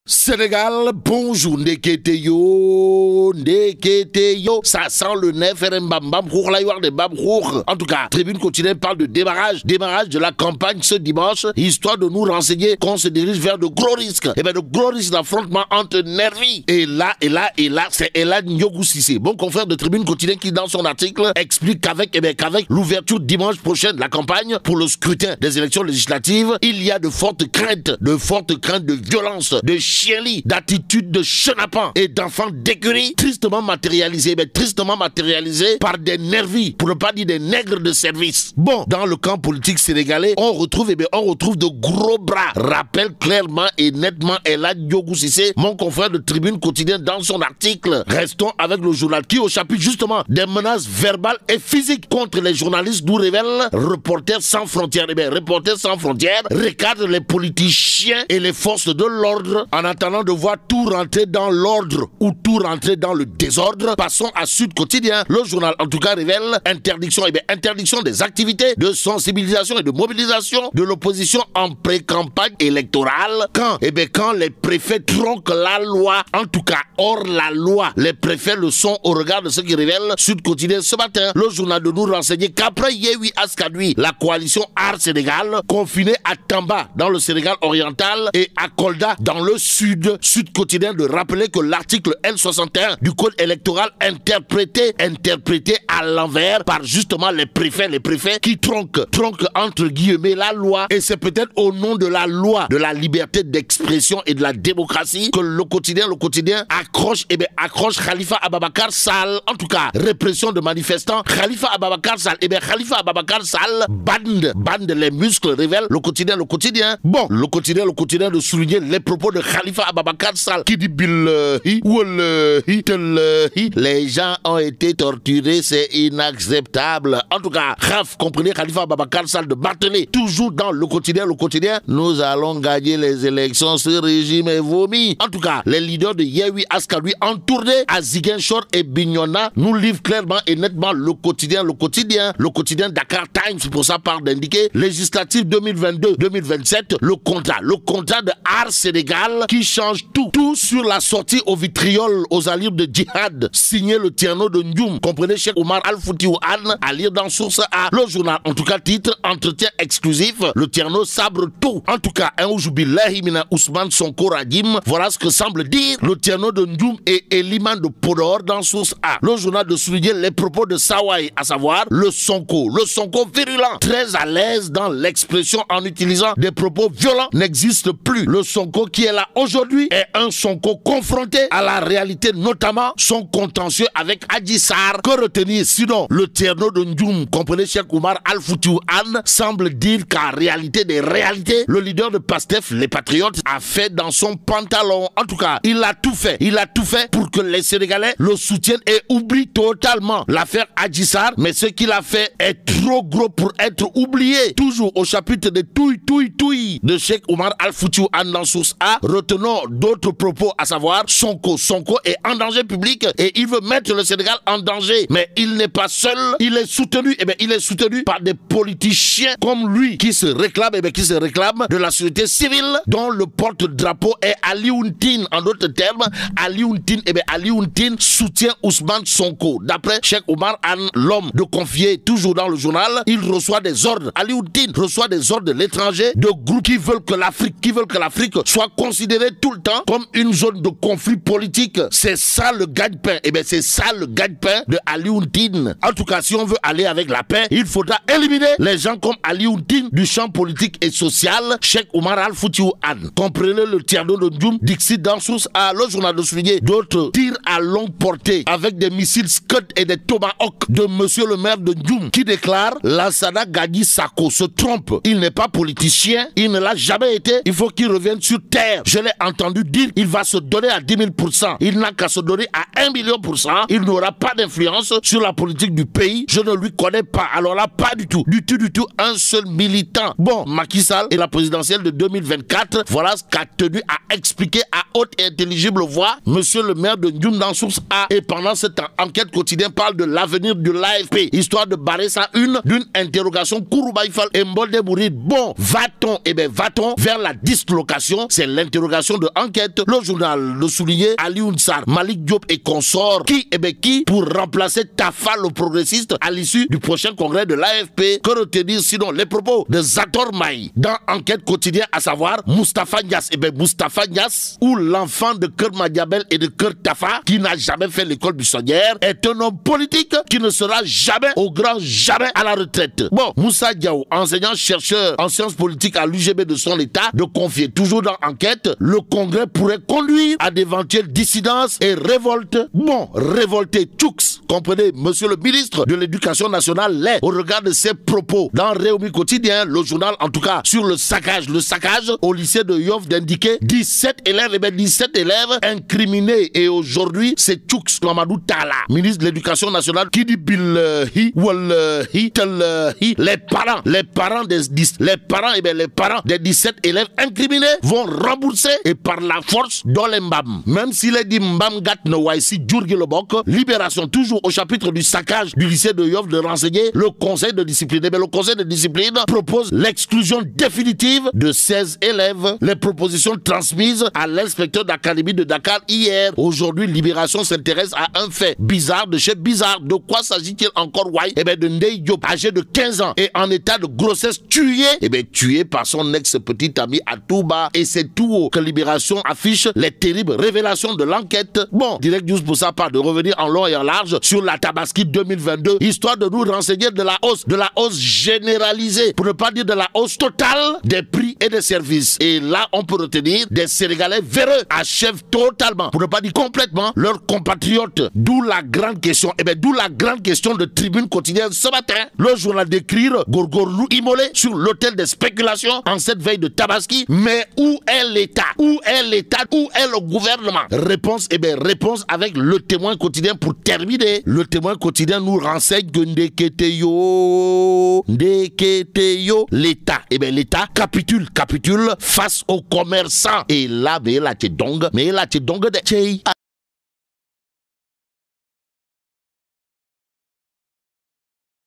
Sénégal, bonjour, ndekete yo, ça sent le nez, en tout cas, Tribune quotidienne parle de démarrage de la campagne ce dimanche, histoire de nous renseigner qu'on se dirige vers de gros risques. Et bien, de gros risques d'affrontement entre nervis. Et là, c'est Elad Ndiogou Cissé, bon confrère de Tribune quotidienne qui, dans son article, explique qu'avec l'ouverture dimanche prochain de la campagne pour le scrutin des élections législatives, il y a de fortes craintes de violence, de chienlit, d'attitude de chenapan et d'enfants d'écurie tristement matérialisés par des nervis, pour ne pas dire des nègres de service. Bon, dans le camp politique sénégalais, on retrouve de gros bras, rappelle clairement et nettement Elad Ndiogou Cissé, mon confrère de Tribune quotidienne dans son article. Restons avec le journal qui, au chapitre justement des menaces verbales et physiques contre les journalistes, nous révèle Reporters sans frontières. Reporters sans frontières recadre les politiciens et les forces de l'ordre en attendant de voir tout rentrer dans l'ordre ou tout rentrer dans le désordre. Passons à Sud Quotidien. Le journal en tout cas révèle interdiction des activités de sensibilisation et de mobilisation de l'opposition en pré-campagne électorale quand les préfets tronquent la loi, en tout cas hors la loi. Les préfets le sont au regard de ce qui révèle Sud Quotidien ce matin. Le journal de nous renseigner qu'après Yewwi Askanui, la coalition Art Sénégal confinée à Tamba dans le Sénégal oriental et à Kolda dans le Sud Quotidien de rappeler que l'article L61 du code électoral interprété à l'envers par justement les préfets qui tronquent entre guillemets la loi, et c'est peut-être au nom de la loi de la liberté d'expression et de la démocratie que le quotidien accroche Khalifa Ababacar Sall. En tout cas, répression de manifestants, Khalifa Ababacar Sall bande les muscles, révèle le quotidien. Bon, le quotidien de souligner les propos de Khalifa Ababacar Sall qui dit billahi wallahi tallahi, les gens ont été torturés, c'est inacceptable. En tout cas, comprenez Khalifa Ababacar Sall de marteler toujours dans le quotidien, nous allons gagner les élections, ce régime est vomi. En tout cas, les leaders de Yewwi Askanui en tournée à Ziguinchor et Bignona nous livrent clairement et nettement le quotidien Dakar Times pour sa part d'indiquer législative 2022-2027, le contrat de Art Sénégal qui change tout sur la sortie au vitriol aux allures de djihad, signé le Tierno de Ndioum, comprenez Cheikh Oumar Al-Foutiou Anne, à lire dans Source A. Le journal, en tout cas titre, entretien exclusif, le Tierno sabre tout. En tout cas, Billahi mina Ousmane Sonko Radim, voilà ce que semble dire le Tierno de Ndioum et Eliman de Podor dans Source A. Le journal de souligner les propos de Sawai, à savoir le Sonko virulent, très à l'aise dans l'expression en utilisant des propos violents, n'existe plus. Le Sonko qui est là aujourd'hui est un Sonko confronté à la réalité, notamment son contentieux avec Adji Sarr. Que retenir sinon le Tierno de Ndioum, comprenez Cheikh Oumar Al-Foutiou Anne, semble dire qu'en réalité des réalités, le leader de Pastef, les Patriotes, a fait dans son pantalon. En tout cas, il a tout fait pour que les Sénégalais le soutiennent et oublient totalement l'affaire Adji Sarr, mais ce qu'il a fait est trop gros pour être oublié. Toujours au chapitre de Touy de Cheikh Oumar Al-Foutiou Anne dans Source A, retenons d'autres propos, à savoir Sonko est en danger public et il veut mettre le Sénégal en danger, mais il n'est pas seul, il est soutenu par des politiciens comme lui qui se réclament de la société civile dont le porte-drapeau est Alioune Tine. En d'autres termes, Alioune Tine soutient Ousmane Sonko. D'après Cheikh Oumar Anne, l'homme de confier toujours dans le journal, il reçoit des ordres. Alioune Tine reçoit des ordres de l'étranger, de groupes qui veulent que l'Afrique soit considérée tout le temps comme une zone de conflit politique. C'est ça le gagne-pain. C'est ça le gagne-pain de Alioune Tine. En tout cas, si on veut aller avec la paix, il faudra éliminer les gens comme Alioune Tine du champ politique et social. Cheikh Oumar Al-Foutiou Anne. Comprenez le Tierno de Ndioum, Dixit dans Source A. Le journal de souligner d'autres tirs à longue portée avec des missiles Scud et des Tomahawk de monsieur le maire de Ndioum qui déclare Lansana Gagny Sakho se trompe. Il n'est pas politicien, il ne l'a jamais été. Il faut qu'il revienne sur terre. Je l'ai entendu dire il va se donner à 10 000%. Il n'a qu'à se donner à 1 million %. Il n'aura pas d'influence sur la politique du pays. Je ne lui connais pas. Alors là, pas du tout. Du tout. Un seul militant. Bon, Macky Sall et la présidentielle de 2024, voilà ce qu'a tenu à expliquer à haute et intelligible voix monsieur le maire de Ndioum dans Source A. Et pendant cette enquête quotidienne parle de l'avenir de l'AFP, histoire de barrer ça d'une interrogation Kourouba Ifal et Mbolde Mourid. Bon, va-t-on vers la dislocation? C'est l'interrogation interrogation de enquête, le journal le soulignait Ali Ounsar, Malik Diop et consorts qui, pour remplacer Tafa le progressiste à l'issue du prochain congrès de l'AFP. Que retenir sinon les propos de Zator Maï dans Enquête quotidienne, à savoir Moustapha Niass. Moustapha Niass, ou l'enfant de Kër Madiabel et de Kër Tafa, qui n'a jamais fait l'école buissonnière, est un homme politique qui ne sera jamais, au grand jamais, à la retraite. Bon, Moussa Diaw, enseignant-chercheur en sciences politiques à l'UGB de son état, de confier toujours dans Enquête, le congrès pourrait conduire à d'éventuelles dissidences et révoltes. Bon, révolté Tchoux, comprenez, monsieur le ministre de l'Éducation nationale l'est au regard de ses propos. Dans Réumi Quotidien, le journal, en tout cas, sur le saccage au lycée de Yoff d'indiquer 17 élèves, 17 élèves incriminés. Et aujourd'hui, c'est Tchoux Mamadou Tala, ministre de l'Éducation nationale, qui dit billahi, wallahi, tallahi, les parents des 17 élèves incriminés vont rembourser et par la force dans les mbam. Même s'il est dit mbam gat no waisi djurgi le bok, Libération, toujours au chapitre du saccage du lycée de Yoff, de renseigner le conseil de discipline. Le conseil de discipline propose l'exclusion définitive de 16 élèves. Les propositions transmises à l'inspecteur d'académie de Dakar hier. Aujourd'hui, Libération s'intéresse à un fait bizarre de chez bizarre. De quoi s'agit-il encore, Wai? De Ndeye Diop, âgé de 15 ans et en état de grossesse, tué. Tué par son ex-petit ami à Touba. Et c'est tout haut que Libération affiche les terribles révélations de l'enquête. Bon, Direct News pour sa part de revenir en long et en large sur la Tabaski 2022, histoire de nous renseigner de la hausse généralisée, pour ne pas dire de la hausse totale des prix et des services. Et là, on peut retenir des Sénégalais véreux achèvent totalement, pour ne pas dire complètement, leurs compatriotes. D'où la grande question, d'où la grande question de Tribune Quotidienne ce matin. Le journal d'écrire Gorgorlou immolé sur l'hôtel des spéculations en cette veille de Tabaski. Mais où est l'État? Où est l'État? Où est le gouvernement? Réponse, réponse avec Le Témoin Quotidien pour terminer. Le Témoin Quotidien nous renseigne que Ndeketeyo, l'État, l'État capitule face aux commerçants. Et là, mais là, t'es donc de